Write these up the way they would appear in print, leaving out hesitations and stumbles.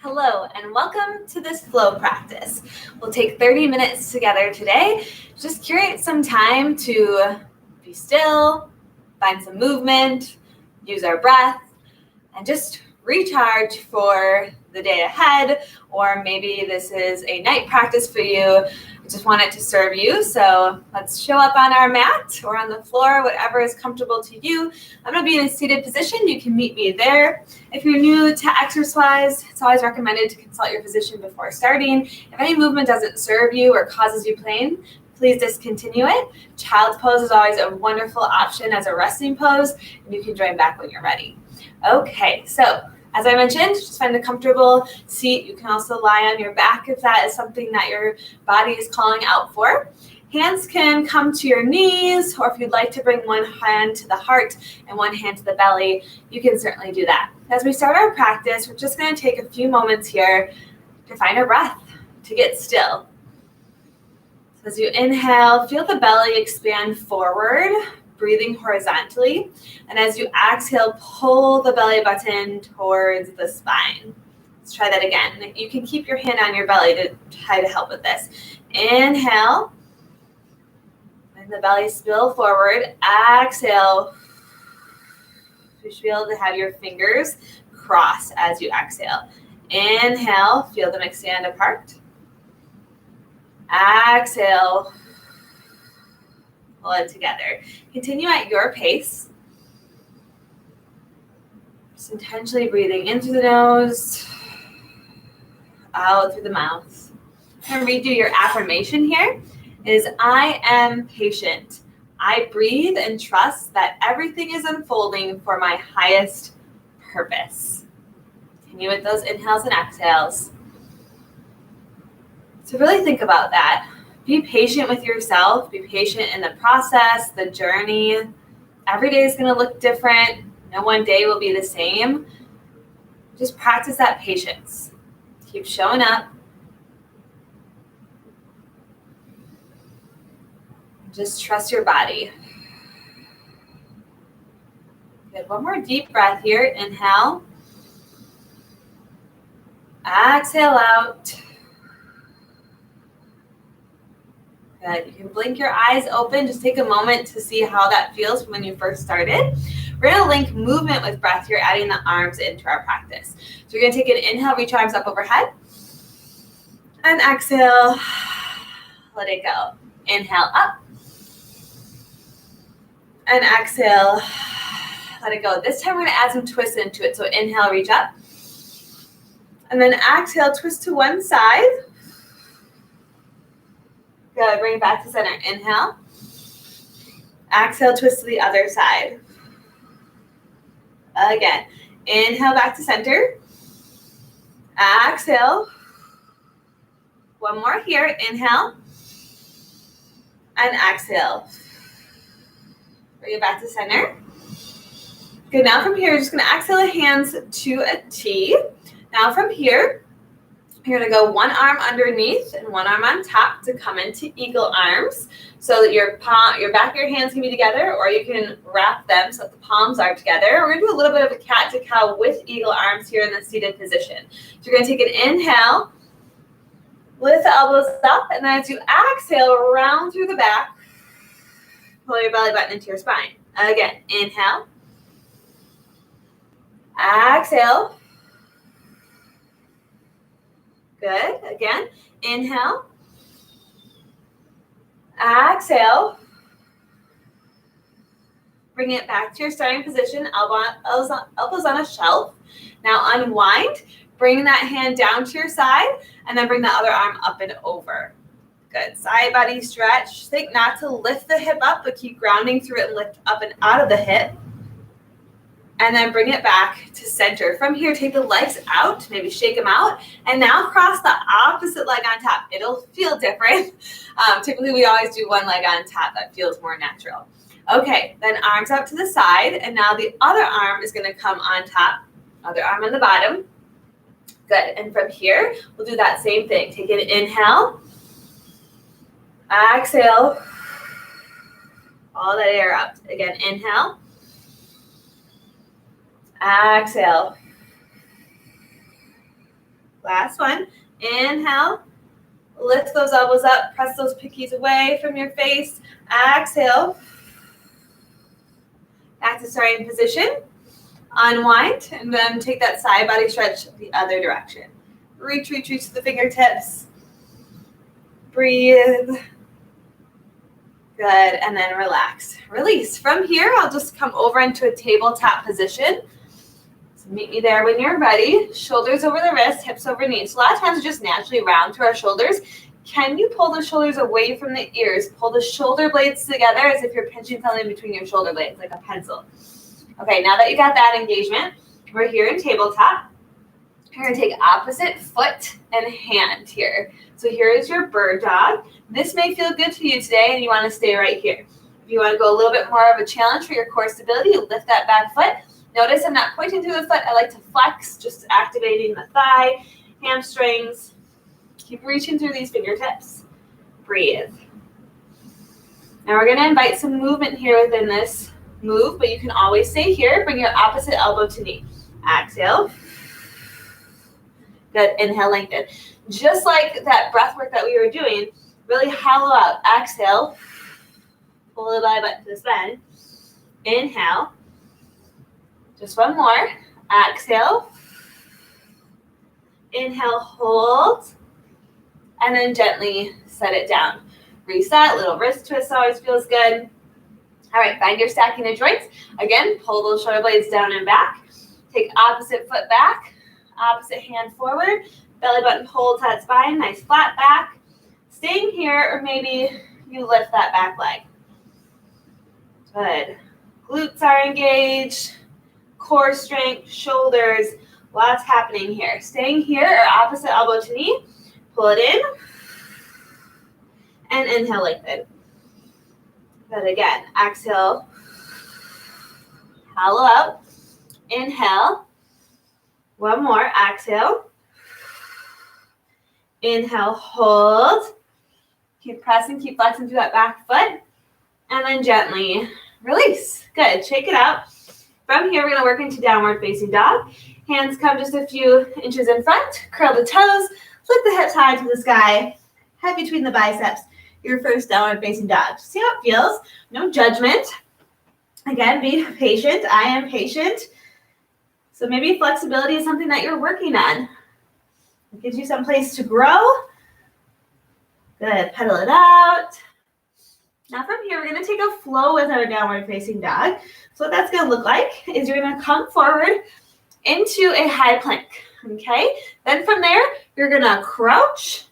Hello and welcome to this flow practice. We'll take 30 minutes together today. Just curate some time to be still, find some movement, use our breath, and just recharge for the day ahead, or maybe this is a night practice for you. I just want it to serve you. So let's show up on our mat or on the floor, whatever is comfortable to you. I'm going to be in a seated position. You can meet me there. If you're new to exercise, it's always recommended to consult your physician before starting. If any movement doesn't serve you or causes you pain, please discontinue it. Child's pose is always a wonderful option as a resting pose, and you can join back when you're ready. Okay, so as I mentioned, just find a comfortable seat. You can also lie on your back if that is something that your body is calling out for. Hands can come to your knees, or if you'd like to bring one hand to the heart and one hand to the belly, you can certainly do that. As we start our practice, we're just going to take a few moments here to find our breath, to get still. So as you inhale, feel the belly expand forward, breathing horizontally. And as you exhale, pull the belly button towards the spine. Let's try that again. You can keep your hand on your belly to try to help with this. Inhale. And the belly spill forward. Exhale. You should be able to have your fingers cross as you exhale. Inhale. Feel them expand apart. Exhale. Pull it together. Continue at your pace. Just intentionally breathing in through the nose, out through the mouth. And redo your affirmation here is I am patient. I breathe and trust that everything is unfolding for my highest purpose. Continue with those inhales and exhales. So really think about that. Be patient with yourself. Be patient in the process, the journey. Every day is going to look different. No one day will be the same. Just practice that patience. Keep showing up. Just trust your body. Good. One more deep breath here. Inhale. Exhale out. Good. You can blink your eyes open. Just take a moment to see how that feels from when you first started. We're going to link movement with breath here, adding the arms into our practice. So you're going to take an inhale, reach arms up overhead. And exhale, let it go. Inhale up. And exhale, let it go. This time we're going to add some twists into it. So inhale, reach up. And then exhale, twist to one side. Good. Bring it back to center. Inhale. Exhale, twist to the other side. Again. Inhale back to center. Exhale. One more here. Inhale. And exhale. Bring it back to center. Good. Now from here, you're just going to exhale the hands to a T. Now from here, you're going to go one arm underneath and one arm on top to come into eagle arms so that your back of your hands can be together, or you can wrap them so that the palms are together. We're going to do a little bit of a cat to cow with eagle arms here in the seated position. So you're going to take an inhale, lift the elbows up, and then as you exhale, round through the back, pull your belly button into your spine. Again, inhale, exhale. Good. Again, inhale, exhale. Bring it back to your starting position, elbows on a shelf. Now unwind, bring that hand down to your side, and then bring the other arm up and over. Good. Side body stretch. Think not to lift the hip up, but keep grounding through it and lift up and out of the hip. And then bring it back to center. From here, take the legs out, maybe shake them out, and now cross the opposite leg on top. It'll feel different. Typically, we always do one leg on top. That feels more natural. Okay, then arms out to the side, and now the other arm is going to come on top, other arm on the bottom. Good, and from here, we'll do that same thing. Take an inhale, exhale, all that air out. Again, inhale, exhale. Last one. Inhale. Lift those elbows up. Press those pinkies away from your face. Exhale. Back to starting position. Unwind, and then take that side body stretch the other direction. Reach, reach, reach to the fingertips. Breathe. Good, and then relax. Release. From here, I'll just come over into a tabletop position. So meet me there when you're ready. Shoulders over the wrists, hips over knees. So a lot of times we just naturally round through our shoulders. Can you pull the shoulders away from the ears? Pull the shoulder blades together as if you're pinching something between your shoulder blades, like a pencil. Okay, now that you got that engagement, we're here in tabletop. You're going to take opposite foot and hand here. So here is your bird dog. This may feel good to you today, and you want to stay right here. If you want to go a little bit more of a challenge for your core stability, you lift that back foot. Notice I'm not pointing through the foot. I like to flex, just activating the thigh, hamstrings. Keep reaching through these fingertips. Breathe. Now we're going to invite some movement here within this move, but you can always stay here. Bring your opposite elbow to knee. Exhale. Good. Inhale, lengthen. Just like that breath work that we were doing, really hollow out. Exhale. Pull the belly button to the spine. Inhale. Just one more. Exhale. Inhale, hold. And then gently set it down. Reset. Little wrist twist always feels good. All right, find your stacking the joints. Again, pull those shoulder blades down and back. Take opposite foot back. Opposite hand forward. Belly button holds that spine. Nice flat back. Staying here, or maybe you lift that back leg. Good. Glutes are engaged. Core strength, shoulders. Lots happening here. Staying here, or opposite elbow to knee. Pull it in. And inhale, lengthen. Good. Again, exhale. Hollow out. Inhale. One more. Exhale. Inhale, hold. Keep pressing, keep flexing through that back foot. And then gently release. Good. Shake it out. From here, we're going to work into downward facing dog. Hands come just a few inches in front. Curl the toes. Flip the hips high to the sky. Head between the biceps. Your first downward facing dog. See how it feels. No judgment. Again, be patient. I am patient. So maybe flexibility is something that you're working on. It gives you some place to grow. Good. Pedal it out. Now from here, we're going to take a flow with our downward facing dog. So what that's going to look like is you're going to come forward into a high plank. Okay. Then from there, you're going to crouch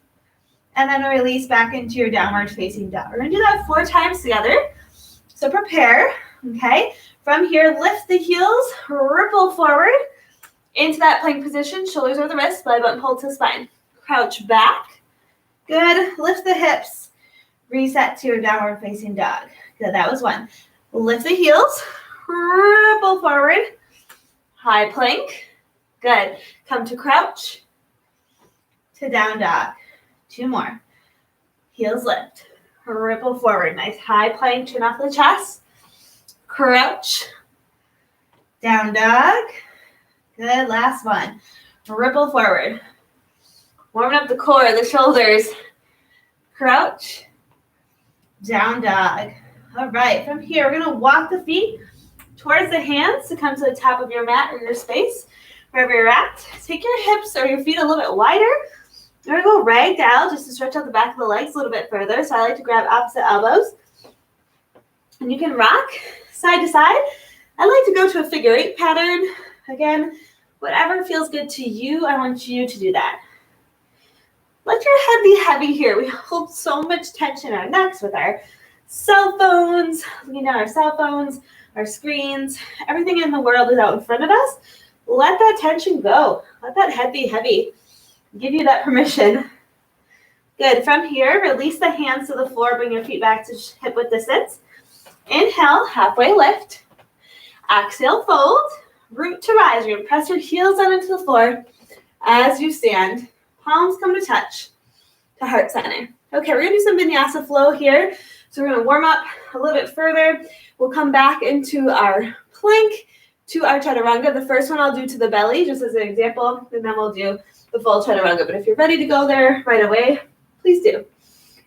and then release back into your downward facing dog. We're going to do that 4 times together. So prepare. Okay. From here, lift the heels, ripple forward into that plank position, shoulders over the wrists, belly button pulled to the spine. Crouch back. Good. Lift the hips. Reset to your downward facing dog. Good. That was 1. Lift the heels, ripple forward, high plank. Good. Come to crouch, to down dog. 2 more. Heels lift, ripple forward. Nice high plank, chin off the chest. Crouch, down dog. Good, last 1. Ripple forward. Warming up the core, the shoulders. Crouch, down dog. All right, from here, we're gonna walk the feet towards the hands to come to the top of your mat or your space, wherever you're at. Take your hips or your feet a little bit wider. We're gonna go ragdoll just to stretch out the back of the legs a little bit further. So I like to grab opposite elbows. And you can rock side to side. I like to go to a figure 8 pattern. Again, whatever feels good to you, I want you to do that. Let your head be heavy here. We hold so much tension in our necks with our cell phones, looking at our cell phones, our screens, everything in the world is out in front of us. Let that tension go. Let that head be heavy. Give you that permission. Good. From here, release the hands to the floor. Bring your feet back to hip width distance. Inhale, halfway lift. Exhale, fold. Root to rise. You're going to press your heels down into the floor as you stand. Palms come to touch to heart center. Okay, we're going to do some vinyasa flow here. So we're going to warm up a little bit further. We'll come back into our plank to our chaturanga. The first one I'll do to the belly, just as an example, and then we'll do the full chaturanga, but if you're ready to go there right away, please do.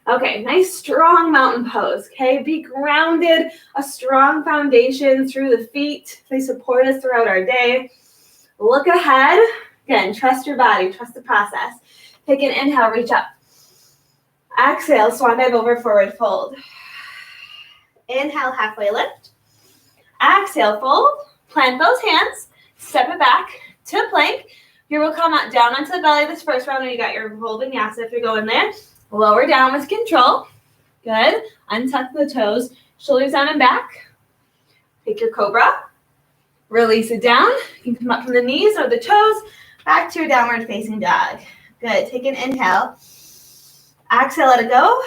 Okay, nice strong mountain pose, okay? Be grounded, a strong foundation through the feet. They support us throughout our day. Look ahead. Again, trust your body, trust the process. Take an inhale, reach up. Exhale, swan dive over, forward fold. Inhale, halfway lift. Exhale, fold. Plant those hands. Step it back to plank. Here we'll come out down onto the belly this first round, and you got your full vinyasa if you're going there. Lower down with control. Good. Untuck the toes. Shoulders down and back. Take your cobra. Release it down. You can come up from the knees or the toes. Back to your downward facing dog. Good. Take an inhale. Exhale, let it go.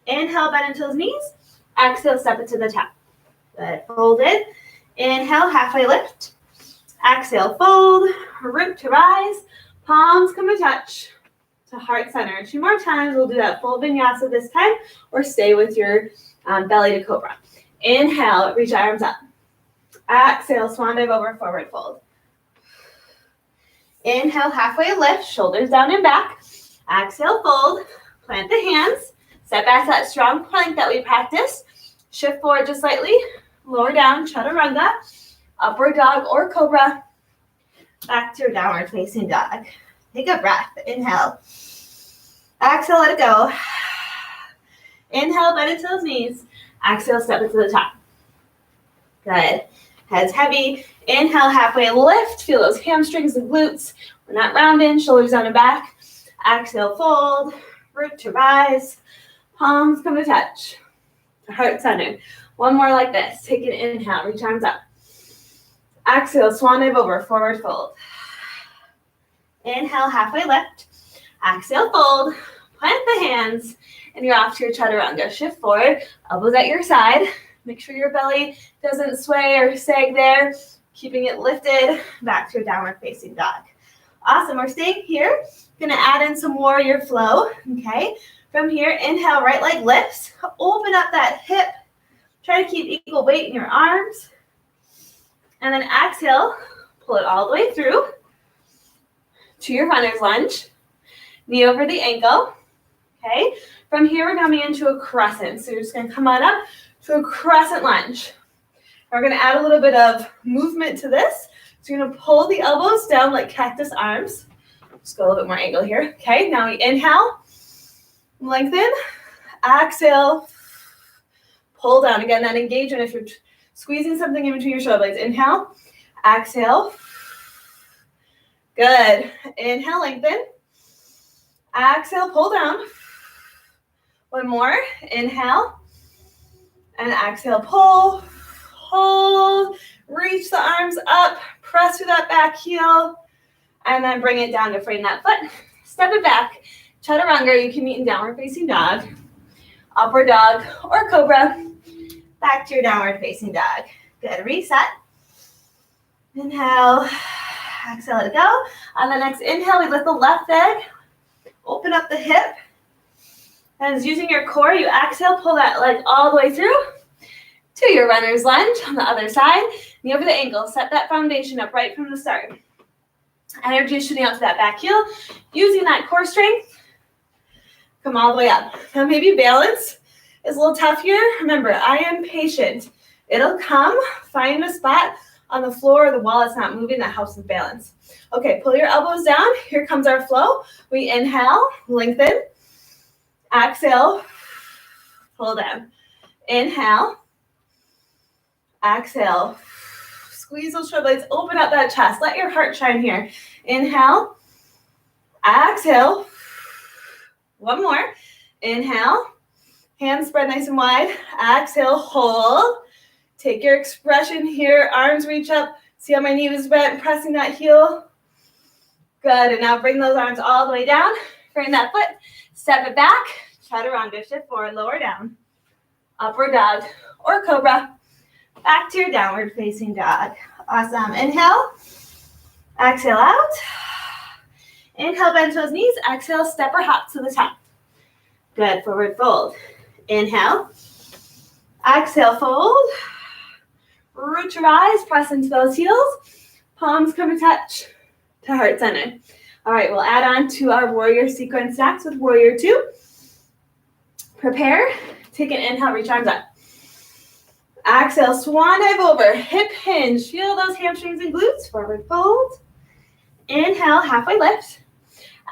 Inhale, bend into those knees. Exhale, step it to the top. Good. Fold it. Inhale, halfway lift. Exhale, fold. Root to rise. Palms come to touch to heart center. 2 more times. We'll do that full vinyasa this time, or stay with your belly to cobra. Inhale, reach arms up. Exhale, swan dive over, forward fold. Inhale, halfway lift, shoulders down and back. Exhale, fold. Plant the hands. Step back to that strong plank that we practiced. Shift forward just slightly. Lower down, chaturanga. Upward dog or cobra. Back to your downward facing dog. Take a breath. Inhale. Exhale, let it go. Inhale, bend into those knees. Exhale, step it to the top. Good. Head's heavy. Inhale, halfway lift. Feel those hamstrings and glutes. We're not rounding. Shoulders down and back. Exhale, fold. Root to rise. Palms come to touch. Heart center. One more like this. Take an inhale. Reach arms up. Exhale, swan dive over. Forward fold. Inhale, halfway lift. Exhale, fold. Plant the hands. And you're off to your chaturanga. Shift forward. Elbows at your side. Make sure your belly doesn't sway or sag there. Keeping it lifted. Back to your downward facing dog. Awesome. We're staying here. Going to add in some warrior flow. Okay. From here, inhale, right leg lifts. Open up that hip. Try to keep equal weight in your arms. And then exhale. Pull it all the way through to your runner's lunge. Knee over the ankle. Okay. From here, we're coming into a crescent. So you're just going to come on up to a crescent lunge. We're going to add a little bit of movement to this. So you're going to pull the elbows down like cactus arms. Just go a little bit more angle here. Okay, now we inhale, lengthen, exhale, pull down. Again, that engagement if you're squeezing something in between your shoulder blades. Inhale, exhale. Good. Inhale, lengthen. Exhale, pull down. One more. Inhale. And exhale, pull. Hold. Reach the arms up. Press through that back heel. And then bring it down to frame that foot. Step it back. Chaturanga, you can meet in downward facing dog. Upward dog or cobra. Back to your downward facing dog. Good. Reset. Inhale. Exhale, let it go. On the next inhale, we lift the left leg. Open up the hip. And using your core, you exhale, pull that leg all the way through to your runner's lunge on the other side. Knee over the ankle. Set that foundation up right from the start. Energy is shooting out to that back heel. Using that core strength, come all the way up. Now maybe balance is a little tough here. Remember, I am patient. It'll come. Find a spot on the floor or the wall that's not moving that helps with balance. Okay, pull your elbows down. Here comes our flow. We inhale, lengthen. Exhale, pull down. Inhale. Exhale. Squeeze those shoulder blades. Open up that chest. Let your heart shine here. Inhale. Exhale. One more. Inhale. Hands spread nice and wide. Exhale. Hold. Take your expression here. Arms reach up. See how my knee was bent. Pressing that heel. Good. And now bring those arms all the way down. Frame that foot. Step it back. Chaturanga. Shift forward. Lower down. Upward dog or cobra. Back to your downward facing dog. Awesome. Inhale. Exhale out. Inhale, bend those knees. Exhale, step or hop to the top. Good. Forward fold. Inhale. Exhale, fold. Root your eyes. Press into those heels. Palms come to touch to heart center. All right, we'll add on to our warrior sequence stacks with warrior 2. Prepare. Take an inhale, reach arms up. Exhale, swan dive over, hip hinge. Feel those hamstrings and glutes. Forward fold. Inhale, halfway lift.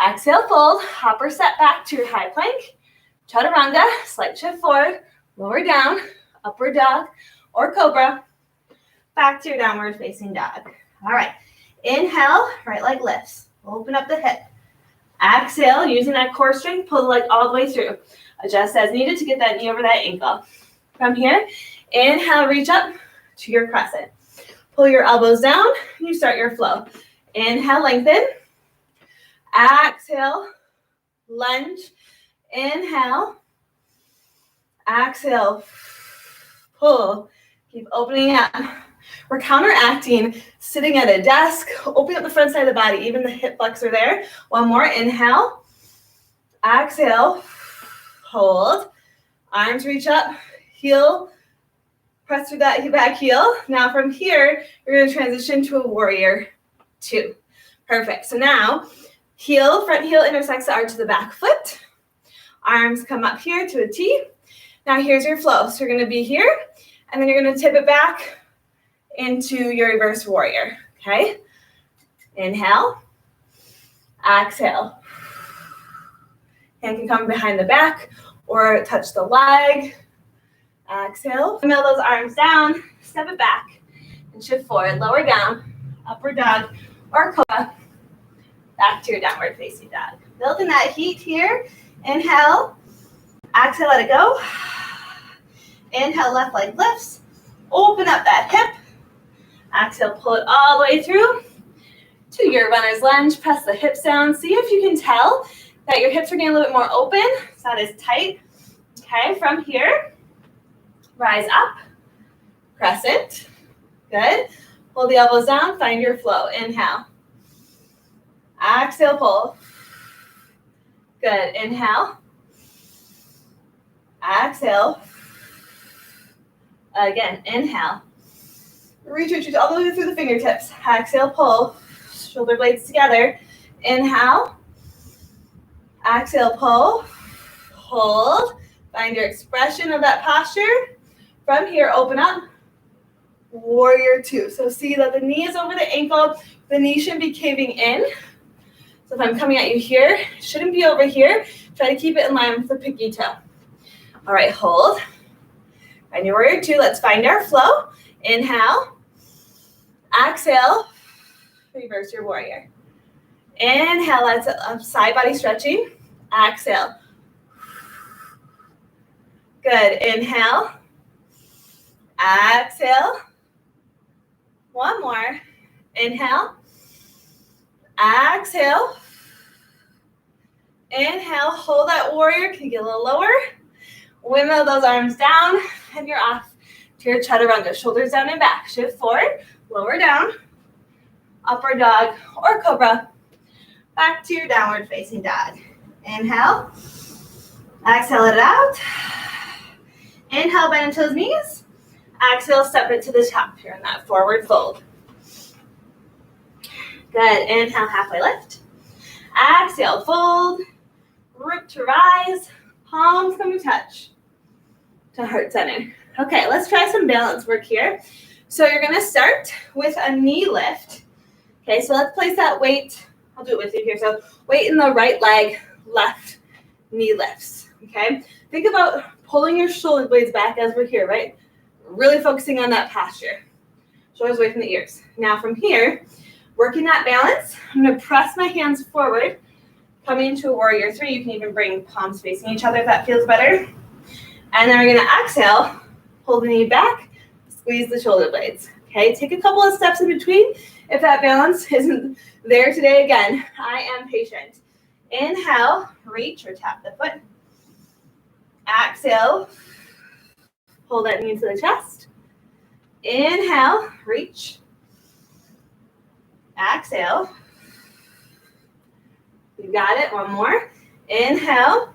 Exhale, fold. Hopper set back to your high plank. Chaturanga, slight shift forward. Lower down, upward dog or cobra. Back to your downward facing dog. All right. Inhale, right leg lifts. Open up the hip. Exhale, using that core strength, pull the leg all the way through. Adjust as needed to get that knee over that ankle. From here, inhale, reach up to your crescent. Pull your elbows down, you start your flow. Inhale, lengthen. Exhale, lunge. Inhale. Exhale, pull. Keep opening up. We're counteracting sitting at a desk. Open up the front side of the body, even the hip flexor there. One more, inhale. Exhale, hold. Arms reach up, heel. Press through that back heel. Now from here, you're going to transition to a warrior 2. Perfect. So now, front heel intersects the arch of the back foot. Arms come up here to a T. Now here's your flow. So you're going to be here, and then you're going to tip it back into your reverse warrior. Okay? Inhale. Exhale. Hand can come behind the back or touch the leg. Exhale. Mill those arms down. Step it back and shift forward. Lower down. Upward dog or cobra. Back to your downward facing dog. Building that heat here. Inhale. Exhale, let it go. Inhale, left leg lifts. Open up that hip. Exhale, pull it all the way through to your runner's lunge. Press the hips down. See if you can tell that your hips are getting a little bit more open. It's not as tight. Okay, from here, rise up. Crescent. Good. Pull the elbows down. Find your flow. Inhale. Exhale, pull. Good. Inhale. Exhale. Again, inhale. Reach all the way through the fingertips. Exhale, pull. Shoulder blades together. Inhale. Exhale, pull. Hold. Find your expression of that posture. From here, open up. Warrior 2. So see that the knee is over the ankle. The knee shouldn't be caving in. So if I'm coming at you here, it shouldn't be over here. Try to keep it in line with the pinky toe. All right, hold. Find your warrior 2. Let's find our flow. Inhale. Exhale. Reverse your warrior. Inhale. That's a side body stretching. Exhale. Good. Inhale. Exhale. One more. Inhale. Exhale. Inhale. Hold that warrior. Can you get a little lower? Windmill those arms down, and you're off to your chaturanga. Shoulders down and back. Shift forward, lower down, upward dog or cobra. Back to your downward facing dog. Inhale. Exhale it out. Inhale, bend into those knees. Exhale, step it to the top here in that forward fold. Good. Inhale, halfway lift. Exhale, fold. Root to rise. Palms come to touch to heart center. Okay, let's try some balance work here. So you're going to start with a knee lift. Okay, so let's place that weight. I'll do it with you here. So weight in the right leg, left knee lifts. Okay, think about pulling your shoulder blades back as we're here, right? Really focusing on that posture. Shoulders away from the ears. Now from here, working that balance, I'm going to press my hands forward. Coming into a warrior 3, you can even bring palms facing each other if that feels better. And then we're going to exhale, pull the knee back, squeeze the shoulder blades. Okay, take a couple of steps in between. If that balance isn't there today, again, I am patient. Inhale, reach or tap the foot. Exhale, pull that knee into the chest. Inhale, reach. Exhale. You got it. One more. Inhale.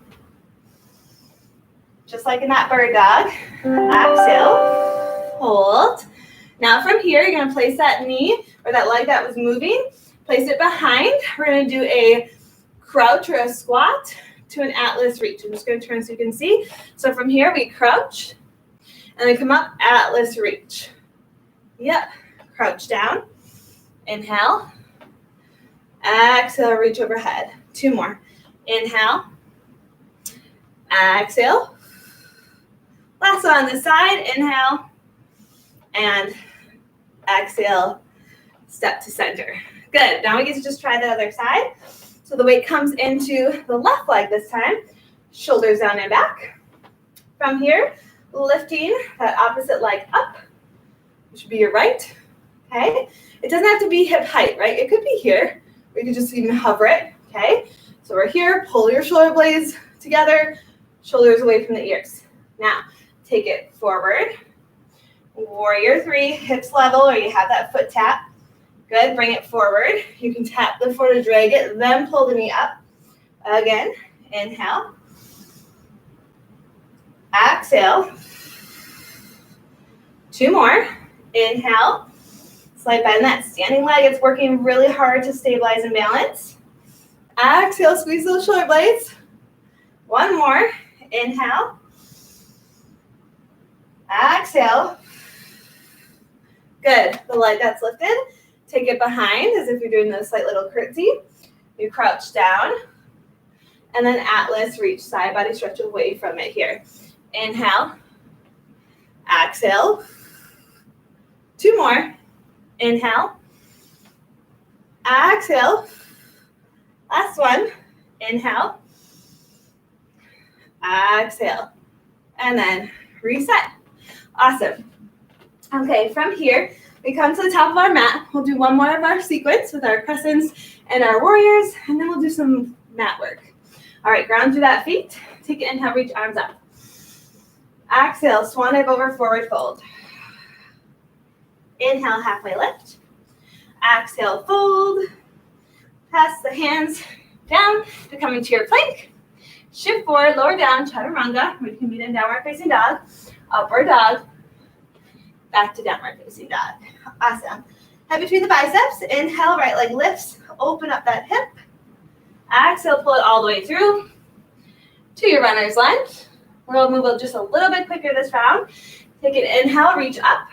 Just like in that bird dog. Exhale. Hold. Now from here, you're going to place that knee or that leg that was moving Place it behind. We're going to do a crouch or a squat to an atlas reach. I'm just going to turn so you can see. So from here, we crouch, and then come up, atlas reach. Yep. Crouch down. Inhale. Exhale, reach overhead. 2 more. Inhale. Exhale. Last one on this side. Inhale. And exhale. Step to center. Good. Now we get to just try the other side. So the weight comes into the left leg this time. Shoulders down and back. From here, lifting that opposite leg up, which would be your right. Okay. It doesn't have to be hip height, right? It could be here. Or you could just even hover it. Okay. So we're here. Pull your shoulder blades together. Shoulders away from the ears. Now, take it forward. Warrior 3, hips level, or you have that foot tap. Good. Bring it forward. You can tap the foot to drag it, then pull the knee up. Again. Inhale. Exhale. 2 more. Inhale. Slight bend that standing leg. It's working really hard to stabilize and balance. Exhale. Squeeze those shoulder blades. 1 more. Inhale. Exhale. Good. The leg that's lifted. Take it behind as if you're doing a slight little curtsy. You crouch down. And then atlas reach, side body stretch away from it here. Inhale. Exhale. 2 more. Inhale. Exhale. Last one. Inhale. Exhale. And then reset. Awesome. Okay, from here, we come to the top of our mat. We'll do one more of our sequence with our crescents and our warriors, and then we'll do some mat work. All right, ground through that feet. Take it, inhale, reach arms up. Exhale, swan dive over, forward fold. Inhale, halfway lift. Exhale, fold. Pass the hands down to come into your plank. Shift forward, lower down, chaturanga. We can meet in downward facing dog. Upward dog. Back to downward facing dog. Awesome. Head between the biceps. Inhale, right leg lifts. Open up that hip. Exhale, pull it all the way through to your runner's lunge. We'll move just a little bit quicker this round. Take an inhale, reach up.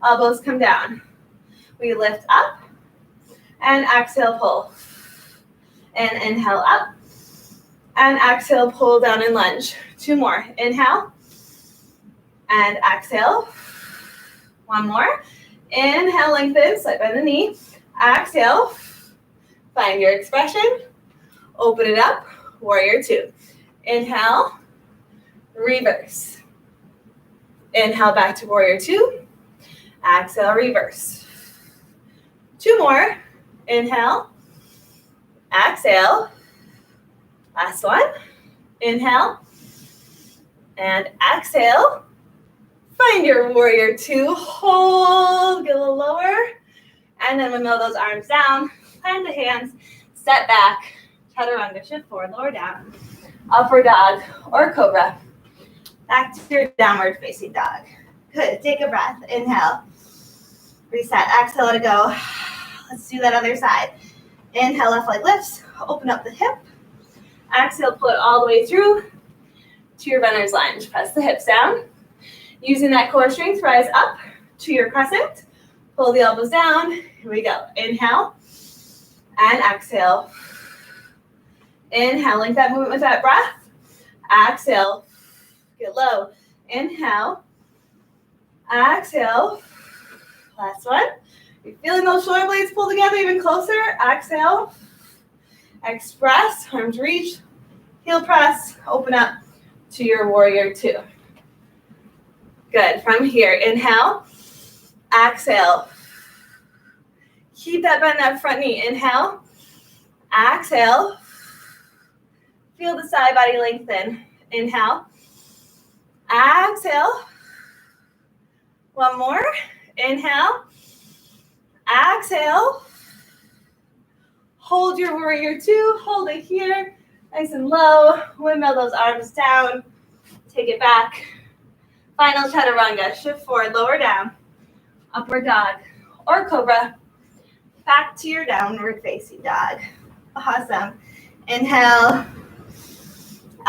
Elbows come down. We lift up. And exhale, pull. And inhale up. And exhale, pull down and lunge. 2 more. Inhale. And exhale. 1 more. Inhale, lengthen, slight bend the knee. Exhale. Find your expression. Open it up. Warrior 2. Inhale. Reverse. Inhale, back to warrior 2. Exhale, reverse. 2 more. Inhale. Exhale. Last one. Inhale. And exhale. Find your warrior 2. Hold. Get a little lower. And then windmill those arms down. Plant the hands. Step back. Chaturanga. Shift forward. Lower down. Upward dog or cobra. Back to your downward facing dog. Good. Take a breath. Inhale. Reset. Exhale. Let it go. Let's do that other side. Inhale. Left leg lifts. Open up the hip. Exhale. Pull it all the way through to your runner's lunge. Press the hips down. Using that core strength, rise up to your crescent. Pull the elbows down. Here we go. Inhale. And exhale. Inhale. Link that movement with that breath. Exhale. Get low. Inhale. Exhale. Last one. You're feeling those shoulder blades pull together even closer. Exhale. Express. Arms reach. Heel press. Open up to your warrior 2. Good. From here, inhale. Exhale. Keep that bend in that front knee. Inhale. Exhale. Feel the side body lengthen. Inhale. Exhale. 1 more. Inhale. Exhale. Hold your warrior 2. Hold it here. Nice and low. Windmill those arms down. Take it back. Final chaturanga. Shift forward. Lower down. Upward dog or cobra. Back to your downward facing dog. Awesome. Inhale.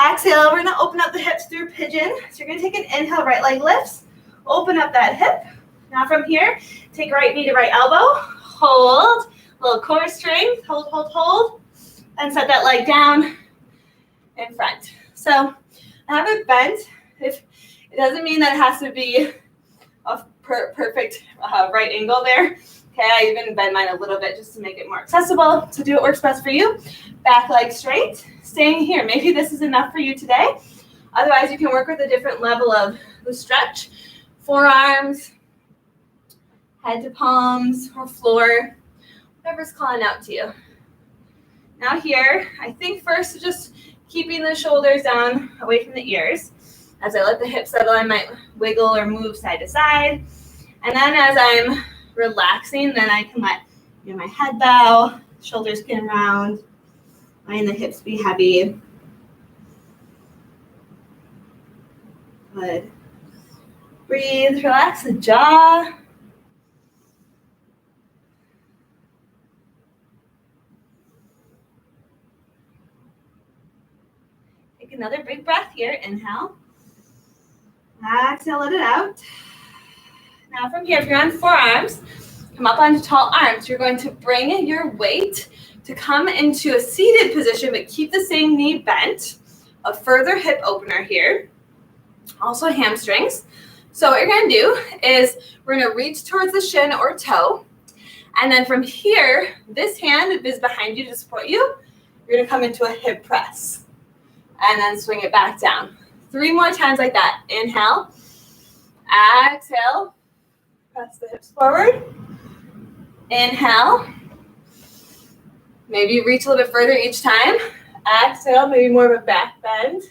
Exhale, we're gonna open up the hips through pigeon. So you're gonna take an inhale, right leg lifts. Open up that hip. Now from here, take right knee to right elbow. Hold, a little core strength. Hold, hold, hold. And set that leg down in front. So I have it bent. If it doesn't mean that it has to be a perfect right angle there. Okay, I even bend mine a little bit just to make it more accessible. So do what works best for you. Back leg straight, staying here. Maybe this is enough for you today. Otherwise, you can work with a different level of the stretch. Forearms, head to palms, or floor, whatever's calling out to you. Now here, I think first just keeping the shoulders down away from the ears. As I let the hips settle, I might wiggle or move side to side. And then as I'm relaxing, then I can let my head bow, shoulders can round, letting the hips be heavy. Good. Breathe, relax the jaw. Take another big breath here. Inhale. Exhale, let it out. Now from here, if you're on forearms, come up onto tall arms. You're going to bring your weight to come into a seated position, but keep the same knee bent. A further hip opener here. Also hamstrings. So what you're going to do is we're going to reach towards the shin or toe. And then from here, this hand is behind you to support you. You're going to come into a hip press. And then swing it back down. 3 more times like that. Inhale. Exhale. Press the hips forward. Inhale. Maybe reach a little bit further each time. Exhale, maybe more of a back bend.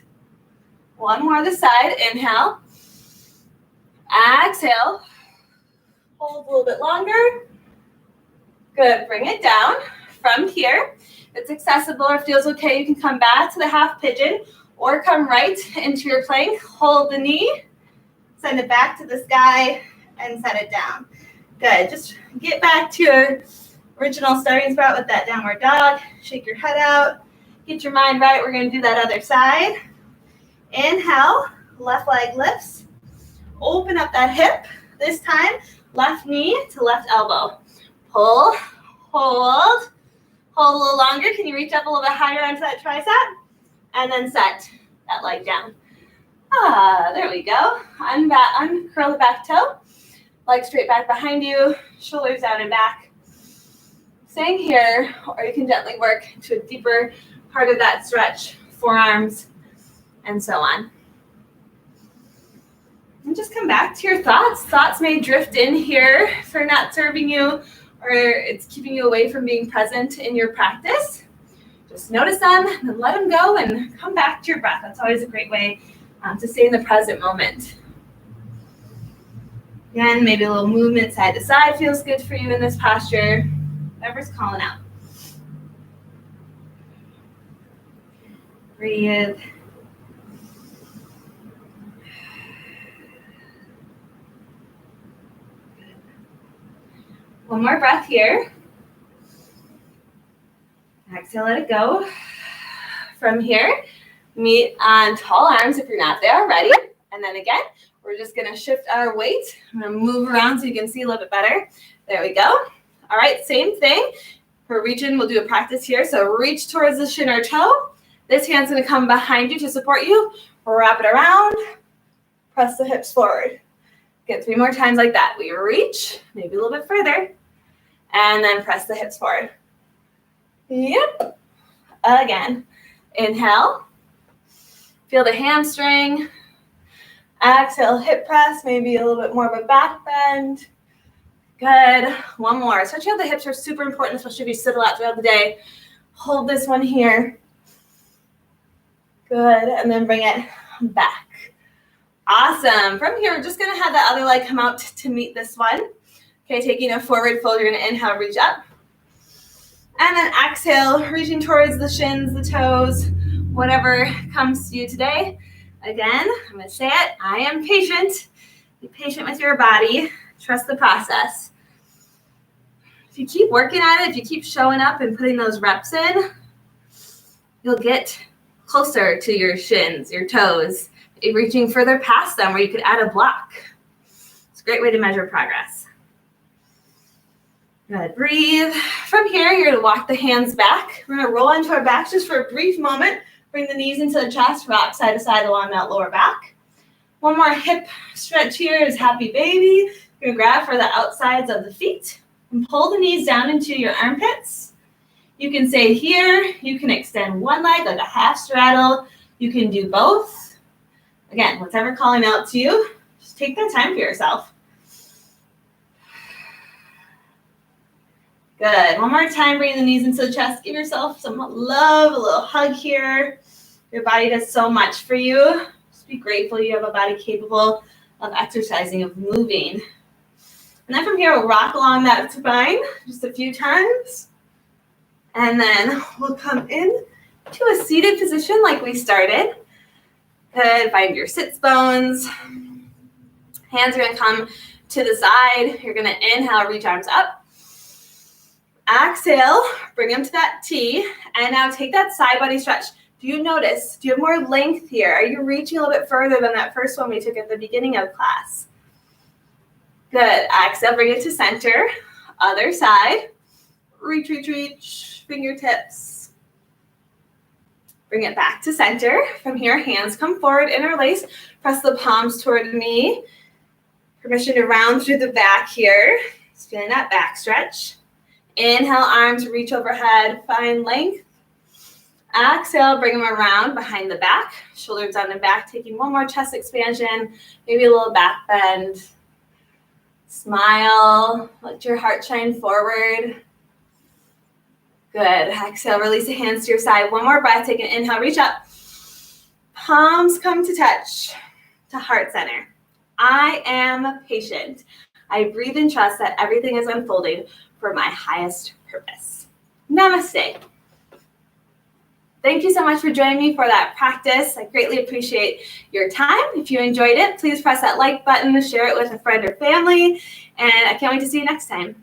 1 more this side. Inhale. Exhale. Hold a little bit longer. Good. Bring it down. From here, if it's accessible or feels okay, you can come back to the half pigeon or come right into your plank. Hold the knee. Send it back to the sky and set it down. Good. Just get back to your original starting spot with that downward dog. Shake your head out. Get your mind right. We're going to do that other side. Inhale. Left leg lifts. Open up that hip. This time, left knee to left elbow. Pull. Hold. Hold a little longer. Can you reach up a little bit higher onto that tricep? And then set that leg down. There we go. Uncurl the back toe. Leg straight back behind you. Shoulders down and back. Staying here, or you can gently work to a deeper part of that stretch. Forearms, and so on. And just come back to your thoughts. Thoughts may drift in here if they're not serving you, or it's keeping you away from being present in your practice. Just notice them and let them go and come back to your breath. That's always a great way to stay in the present moment. Again, maybe a little movement side to side feels good for you in this posture. Whatever's calling out. Breathe. One more breath here. Exhale, let it go. From here, meet on tall arms if you're not there already. And then again, we're just going to shift our weight. I'm going to move around so you can see a little bit better. There we go. All right, same thing. For reaching, we'll do a practice here. So reach towards the shin or toe. This hand's going to come behind you to support you. Wrap it around. Press the hips forward. Get 3 more times like that. We reach, maybe a little bit further. And then press the hips forward. Yep. Again. Inhale. Feel the hamstring. Exhale, hip press, maybe a little bit more of a back bend. Good. 1 more. Stretching out the hips are super important, especially if you sit a lot throughout the day. Hold this one here. Good. And then bring it back. Awesome. From here, we're just going to have that other leg come out to meet this one. Okay, taking a forward fold, you're going to inhale, reach up. And then exhale, reaching towards the shins, the toes, whatever comes to you today. Again, I'm going to say it. I am patient. Be patient with your body. Trust the process. If you keep working at it, if you keep showing up and putting those reps in, you'll get closer to your shins, your toes, reaching further past them where you could add a block. It's a great way to measure progress. Good, breathe. From here, you're gonna walk the hands back. We're gonna roll onto our backs just for a brief moment. Bring the knees into the chest, rock side to side along that lower back. One more hip stretch here is happy baby. You're gonna grab for the outsides of the feet and pull the knees down into your armpits. You can stay here. You can extend one leg like a half straddle. You can do both. Again, whatever calling out to you, just take that time for yourself. Good. One more time, bring the knees into the chest. Give yourself some love, a little hug here. Your body does so much for you. Just be grateful you have a body capable of exercising, of moving. And then from here, we'll rock along that spine just a few times. And then we'll come in to a seated position like we started. Good. Find your sits bones. Hands are going to come to the side. You're going to inhale, reach arms up. Exhale, bring them to that T. And now take that side body stretch. Do you notice? Do you have more length here? Are you reaching a little bit further than that first one we took at the beginning of class? Good. Exhale, bring it to center. Other side. Reach, reach, reach. Fingertips. Bring it back to center. From here, hands come forward, interlace. Press the palms toward me. Permission to round through the back here. Just feeling that back stretch. Inhale, arms reach overhead. Find length. Exhale, bring them around behind the back. Shoulders down and back. Taking one more chest expansion. Maybe a little back bend. Smile. Let your heart shine forward. Good. Exhale, release the hands to your side. One more breath. Take an inhale, reach up. Palms come to touch to heart center. I am patient. I breathe and trust that everything is unfolding for my highest purpose. Namaste. Thank you so much for joining me for that practice. I greatly appreciate your time. If you enjoyed it, please press that like button, share it with a friend or family, and I can't wait to see you next time.